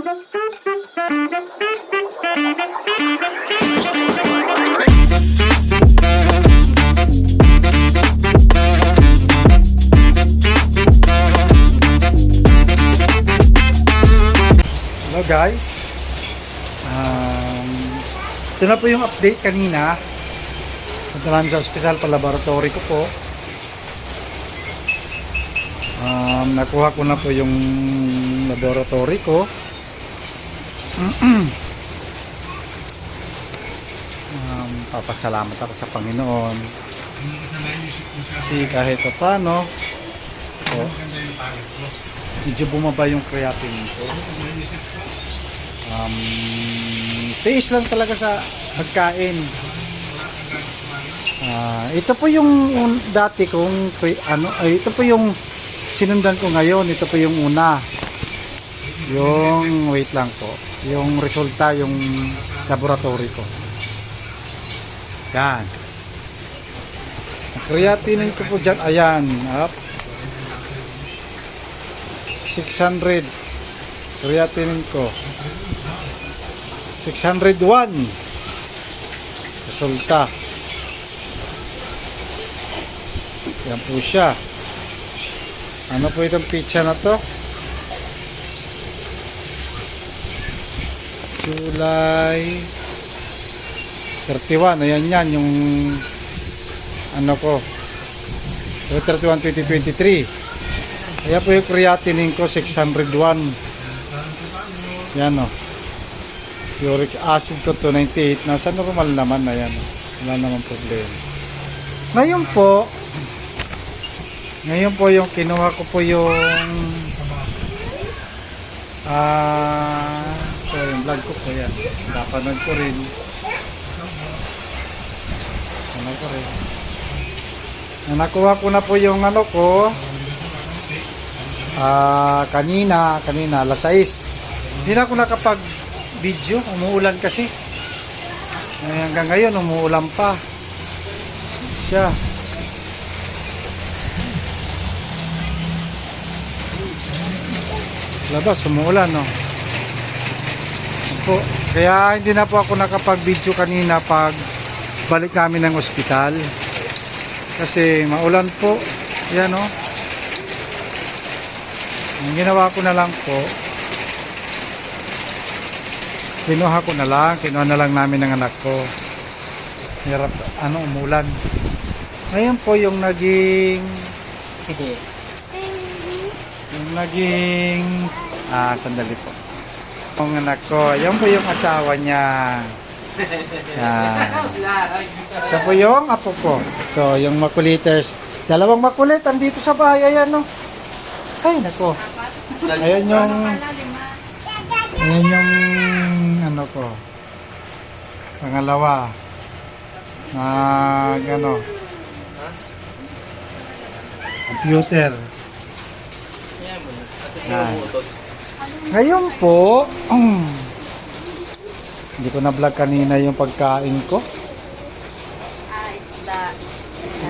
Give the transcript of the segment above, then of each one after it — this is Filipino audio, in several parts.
Hello guys, ito na po yung update kanina. Punta namin sa ospital pa laboratory ko po. Nakuha ko na po yung laboratory ko. Papasalamat ako sa Panginoon kasi kahit paano medyo bumaba yung creatinine ko. Tiis lang talaga sa pagkain. Ito po yung dati kong ito po yung sinundan ko ngayon. Ito po yung una, yung wait lang po, yung resulta, yung laboratory ko. Yan, creatinine ko po dyan, ayan, up 600 creatinine ko, 601 resulta. Yan po siya. Ano po itong pizza na to? July 31. Ayan yan yung ano ko, 31, 2023. Ayan po yung creatinine ko, 601. Yan o. Uric acid ko 298. Nasa normal naman. Ayan, wala naman problema. Ngayon po yung kinuha ko po yung ito yung vlog ko po yan. Napanood ko rin. Nakuha ko na po yung ano ko kanina alas 6. Hindi na ako nakapag video, umuulan kasi. Hanggang ngayon umuulan pa siya. Labas, umuulan, no? Po, kaya hindi na po ako nakapag-video kanina pag balik namin ng ospital. Kasi maulan po. Yan, no? Ang ginawa ko na lang po, kinuha na lang namin ng anak ko. Hirap, umulan. Ngayon po yung naging sandali po. Yung anak ko, yan po yung asawa niya. Yan. Ito po yung apo ko. Ito, yung makuliters. Dalawang makulit, andito sa bahay. Ayan, no? Ay, nako. Ayan yung ano ko. Pangalawa. Computer. Ngayon po, hindi ko na-vlog kanina yung pagkain ko.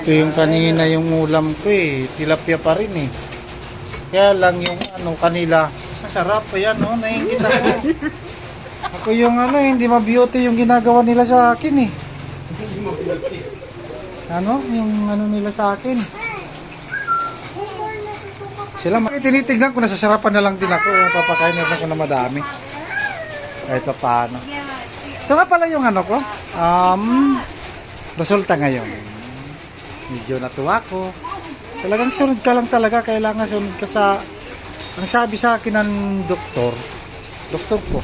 Ito yung kanina yung ulam ko eh. Tilapia pa rin eh. Kaya lang yung kanila, masarap pa yan, no? Naiingit ako. Ako yung hindi ma-beauty yung ginagawa nila sa akin eh. Yung nila sa akin. Sila tinitignan ko, nasasarapan na lang din ako. Papakain na ako na madami. Kahit pa paano. Ito nga pala yung ko. Resulta ngayon. Medyo natuwa ko. Talagang sunod ka lang talaga. Kailangan sunod ka sa... Ang sabi sa akin ng doktor ko.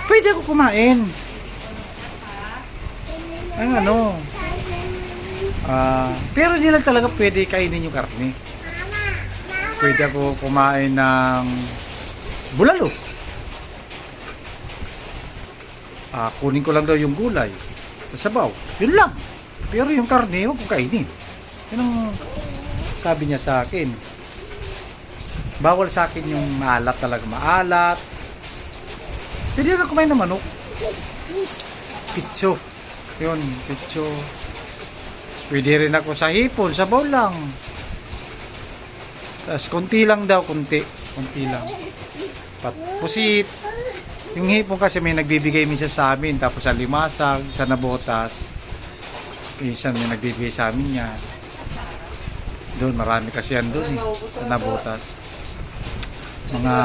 Pwede ako kumain. Pero hindi lang talaga pwede kainin yung karne. Pwede ako kumain ng bulalo. Kunin ko lang daw yung gulay sa sabaw. Yun lang. Pero yung karne, huwag ko kainin. Yun ang sabi niya sa akin. Bawal sa akin yung maalat talaga. Maalat. Pwede ka kumain ng manok. Pitso. Yun, pitso. Pwede rin ako sa hipon, sabaw lang. Tapos konti lang daw, konti lang. Pusit. Yung hipon kasi may nagbibigay minsan sa amin, tapos sa limasag, sa nabotas. Minsan may nagbibigay sa amin yan. Doon, marami kasi yan doon sa nabotas. Mga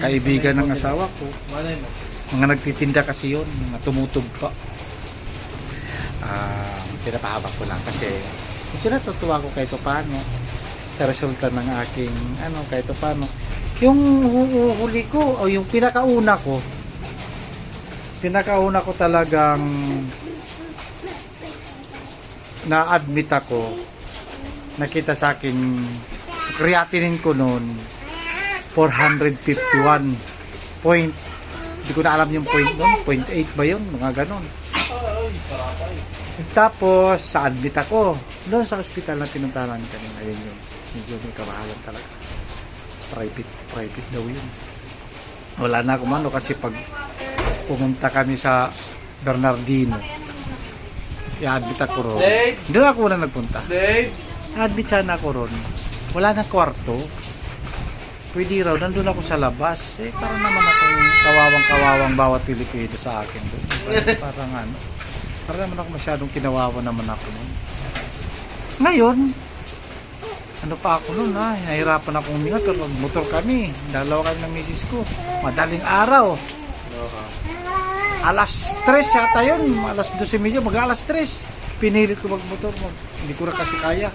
kaibigan ng asawa ko, mga nagtitinda kasi yun, mga tumutugpa. Pinapahaba ko lang kasi medyo natutuwa ko kahit paano sa resulta ng aking kahit paano. Yung huli ko o yung pinakauna ko talagang na-admit ako, nakita sa akin creatinine ko noon 451 point, hindi ko na alam yung point noon, 0.8 ba yun, mga ganon. Tapos sa admit ako doon sa ospital na pinuntahan namin kanina, yun yung medyo may kamahalan talaga, private daw yun. Wala na akong ano kasi pag pumunta kami sa Bernardino, i-admit ako ron, doon ako na nagpunta, admit sana ako ron, wala na kwarto, pwede raw, nandun ako sa labas, parang naman akong kawawang bawat Pilipino sa akin doon. Parang naman ako masyadong kinawawa naman ako noon. Ngayon, ano pa ako noon nahirapan akong huminga, pero motor kami, dalawa kami ng misis ko, madaling araw. Alas 3 yata yun, alas 12:30, mag-alas 3. Pinilit ko magmotor, hindi ko na kasi kaya.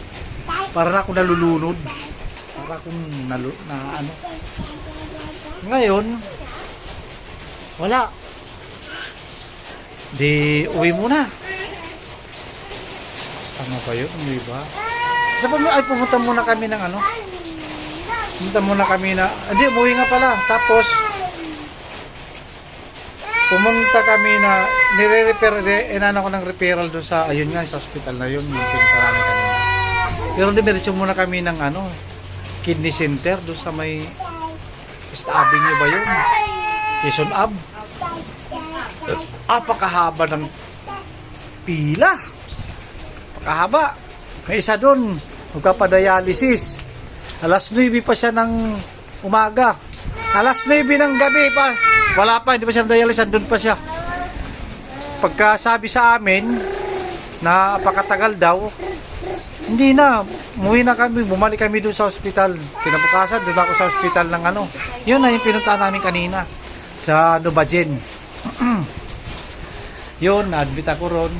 Para na ako nalulunod. Para akong Ngayon, wala. Di uwi muna. Tama ba yun? Uwi ba? Pumunta muna kami ng hindi, umuwi nga pala. Tapos, pumunta kami na inana ko ng referral doon sa, ayun nga, sa hospital na yun, yung pinuntahan kanina. Pero dimiretso muna kami ng kidney center doon sa may East Avenue ba yun? Quezon Ave. Pakahaba ng pila. Pakahaba. May isa doon, magpapadialysis. Alas 9 pa siya ng umaga. Alas 9 ng gabi pa. Wala pa, hindi pa siya dialysis, doon pa siya. Pagka sabi sa amin na pakatagal daw, hindi na. Umuwi na kami, bumalik kami doon sa ospital. Kinabukasan, doon ako sa ospital ng Yun na yung pinuntahan namin kanina sa Nubajen. Yun, na-admit ako ron.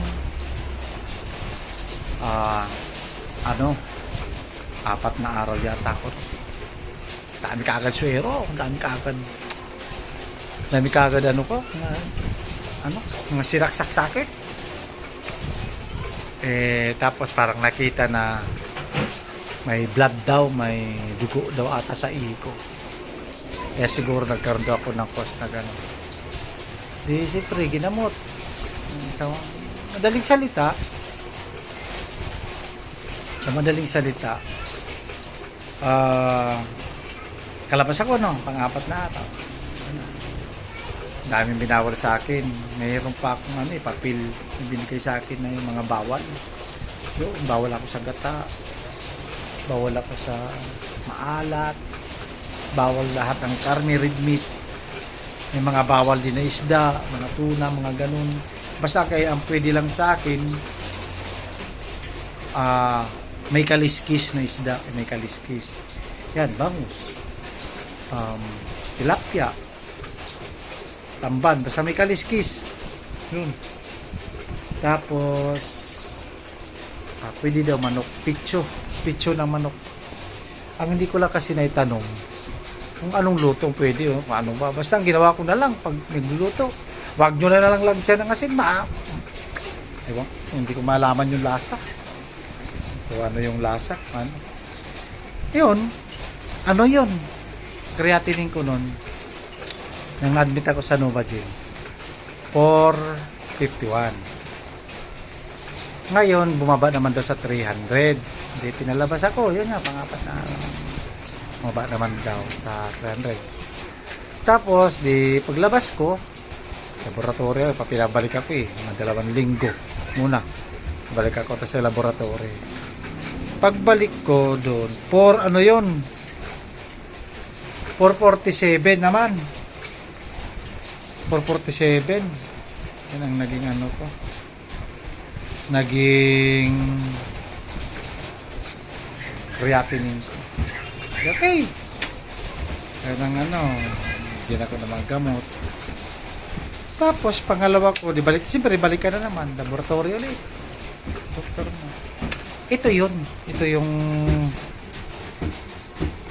4 na araw yata ako. Dami kaagad suero, dami kaagad mga sinaksak sakit. Tapos parang nakita na may blood daw, may dugo daw ata sa ihi ko. Kaya siguro nagkaroon daw ako ng cause na gano'n. Di siyempre ginamot. Sa madaling salita, kalabas ako pang-4 na ata. Daming binawal sa akin. Mayroon pa akong papel yung binigay sa akin na yung mga bawal. Yung bawal ako sa gata, bawal ako sa maalat, bawal lahat ng karne, red meat. May mga bawal din na isda, mga tuna, mga ganun. Basta kaya ang pwede lang sa akin, may kaliskis na isda, may kaliskis. Yan, bangus, tilapia, tamban, basta may kaliskis. Yun. Tapos, pwede daw manok, pitso ng manok. Ang hindi ko lang kasi naitanong, kung anong luto pwede, paano ba? Basta ang ginawa ko na lang, pag nagluluto, wag nyo na lang lagyan ng asin, ewan, hindi ko malaman yung lasa. So, ano yung lasa? Yun, yun? Creatinine ko nun, nang admit ako sa Nubajen, 451. Ngayon, bumaba naman daw sa 300. Hindi, pinalabas ako. Yun nga, pang-4 na bumaba naman daw sa 300. Tapos, paglabas ko, laboratory, papilabalik ako mga 2 linggo muna. Balik ako sa laboratory. Pagbalik ko doon, 447 naman. 447. Yan ang naging ano ko. Naging creatinine ko. Okay. Kaya nang ano, hindi ako na gamot. Tapos, pangalawa ko, siyempre, balik ka na naman. Laboratory ulit. Doktor mo. Ito yun. Ito yung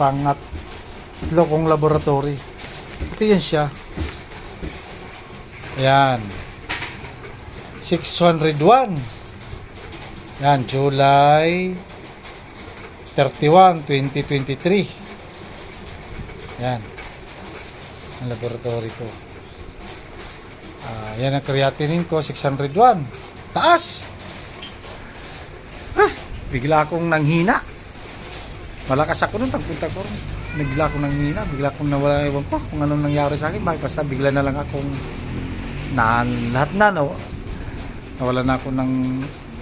pangatlo kong laboratory. Ito yun siya. Ayan. 601. Yan, July 31, 2023. Yan. Ang laboratory ko. Yan ang creatinine ko, 601. Taas! Bigla akong nanghina. Malakas ako nun pagpunta ko. Bigla akong nanghina. Bigla akong nawala. Ewan ko kung anong nangyari sa akin. Basta bigla na lang akong lahat na, no? Nawala na ako ng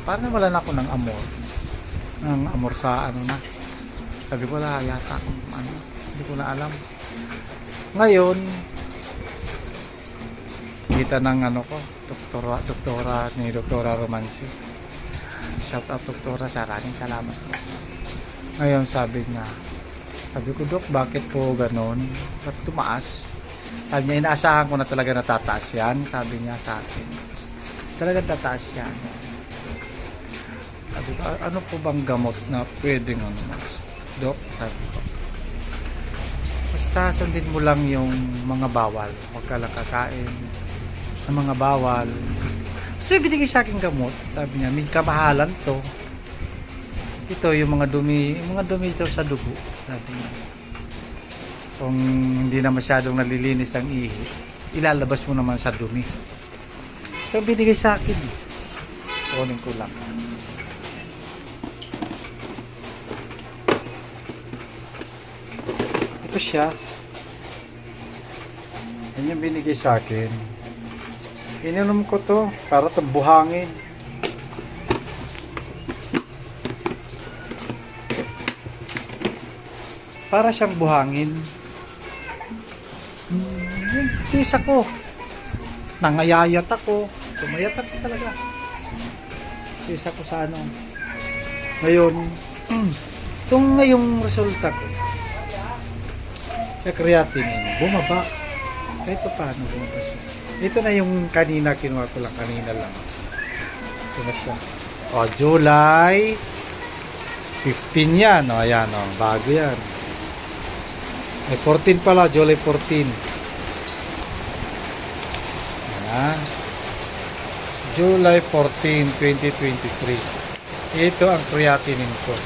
parang nawala na ako ng amor. Ng amor sa ano na. Sabi ko wala yata akong ano. Hindi ko na alam. Ngayon, kita ng ano ko, doktora ni Doktora Romansi. Shout out doktora, maraming salamat po. Ngayon sabi ko, Dok, bakit po ganon? Ba't tumaas? Sabi niya, inaasahan ko na talaga natataas yan. Sabi niya sa akin, talagang tataas yan. Sabi ko, ano po bang gamot na pwedeng ano, Dok? Sabi ko, basta sundin mo lang yung mga bawal. Huwag ka lang kakain ng mga bawal. So, binigay sa akin gamot. Sabi niya, may kamahalan to. Ito, yung mga dumi daw sa dugo. Sabi niya. Kung hindi na masyadong nalilinis ng ihi, ilalabas mo naman sa dumi. So, binigay sa akin. Kunin ko lang. Ito siya. Yan yung binigay sa akin. Ininom ko to para buhangin. Para siyang buhangin. Tis ako. Nangayayat ako. Tumayat ako talaga. Tis ako sa ano. Ngayon, itong ngayong resulta ko sa creatinine, bumaba. Kahit pa paano bumaba siya. Ito na yung kanina, kinuha ko lang kanina lang. Ito na siya. O, July 15 yan. O, ayan, o, bago yan. Ay, 14 pala, July 14. Ayan. July 14, 2023. Ito ang creatinine ko.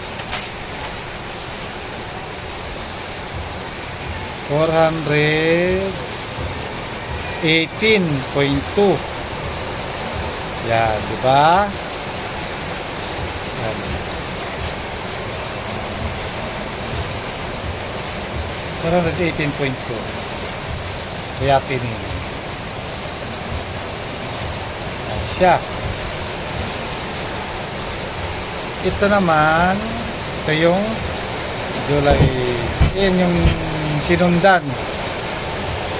418.2. Yan, di ba? Yan. 418.2. Creatinine. Yan siya. Ito naman, ito yung July, yan yung sinundan.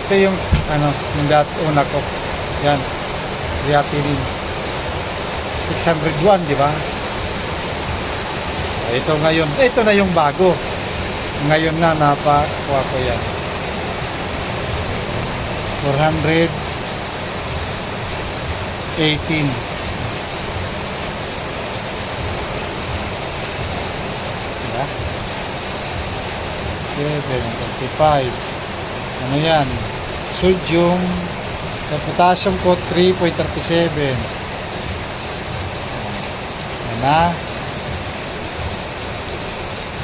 Ito yung ano, yung una ko. Yan. Creatinine. 601, di ba? Ito ngayon, ito na yung bago. Ngayon na napakuha ko yan. 418. Diba? 7.25. Ano yan? Sodium sa potassium ko 3.37. Yan na.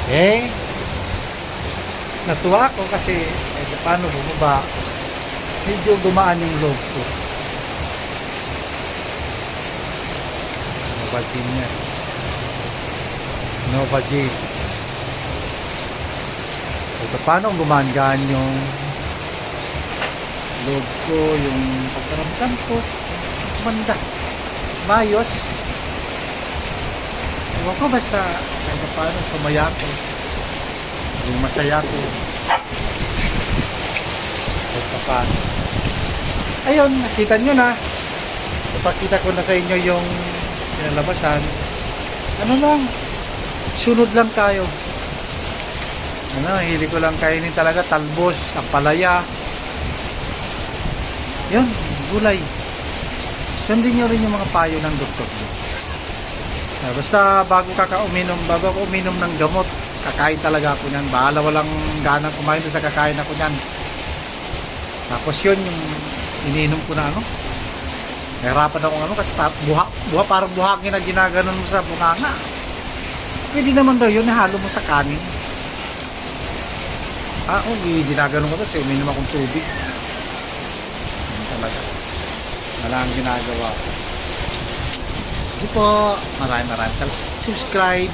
Okay. Natuwa ako kasi paano bumaba. Medyo gumaan yung loob ko. Novagin niya. Novagin. Ito paano gumaan yung loob ko, yung pagkaramdam ko, manda, mayos. Ewan ko basta kahit paano sumaya ko, yung masaya ko. kahit pa paano. Ayun, nakita nyo na. Ipakita ko na sa inyo yung pinalabasan. Ano lang, sunod lang tayo. Hili ko lang kainin talaga, talbos, ampalaya. Yun, gulay. Sundin nyo rin yung mga payo ng doktor. Basta bago ako uminom ng gamot, kakain talaga ako niyan. Bahala, walang ganang kumain doon sa kakain ako niyan. Tapos yun, yung iniinom ko na ano. Nahirapan ako kasi parang buhangin na ginaganon mo sa bunganga. Pwede naman daw yun, nahalo mo sa kanin. Ginaganon ko kasi uminom akong tubig. Ano talaga. Wala ang ginagawa ko. Sige po, maraming salamat. Subscribe.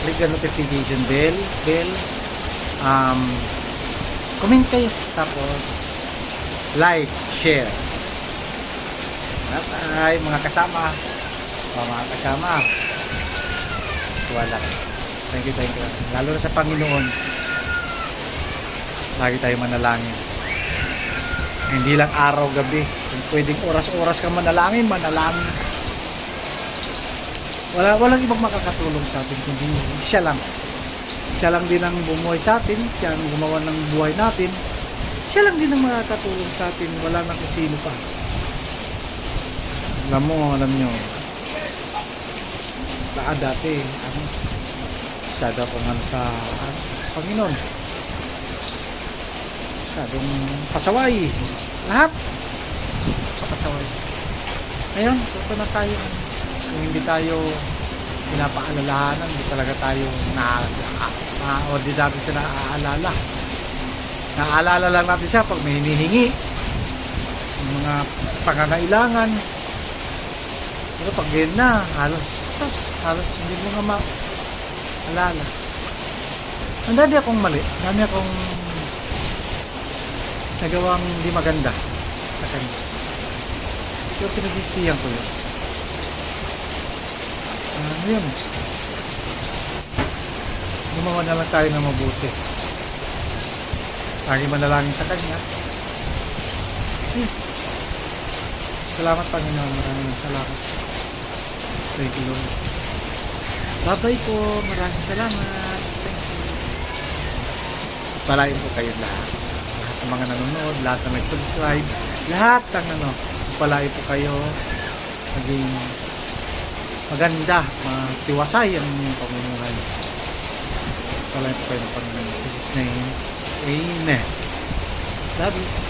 Click the notification bell. Comment kayo. Tapos, like, share. Ay, mga kasama. Mga kasama. Wala. Thank you. Lalo na sa Panginoon. Lagi tayo manalangin. Hindi lang araw, gabi. Kung pwedeng oras-oras ka manalangin. Walang ibang makakatulong sa atin kundi siya lang. Siya lang din ang bumuhay sa atin. Siya ang gumawa ng buhay natin. Siya lang din ang makakatulong sa atin. Wala nang sino pa. Alam nyo. Dati, masyado akong sa Panginoon. Masyadong pasaway. Lahat. Pasaway. Ngayon, ito na tayo. Kung hindi tayo pinapaalalahanan, hindi talaga tayo o di natin siya naaalala. Naaalala lang natin siya pag may hinihingi. Yung mga pangangailangan. Pero pag ganyan na, halos hindi mo nga maalala. Ang dami akong mali. Dami akong nagawang hindi maganda sa kanya. Pero pinagsisiyan ko yun. Yun. Gumawa na lang tayo ng mabuti. Lagi manalangin sa kanya. Salamat Panginoon. Maraming salamat. Thank you Lord. Bye-bye po. Maraming salamat. Thank you. Palain po kayo lahat. Lahat ng mga nanonood, lahat ng nag-subscribe, lahat ng palain po kayo. Maging maganda, matiwasay ang inyong pamumuhay. Palain po kayo ng Panginoon. Jesus name. Amen. Love you.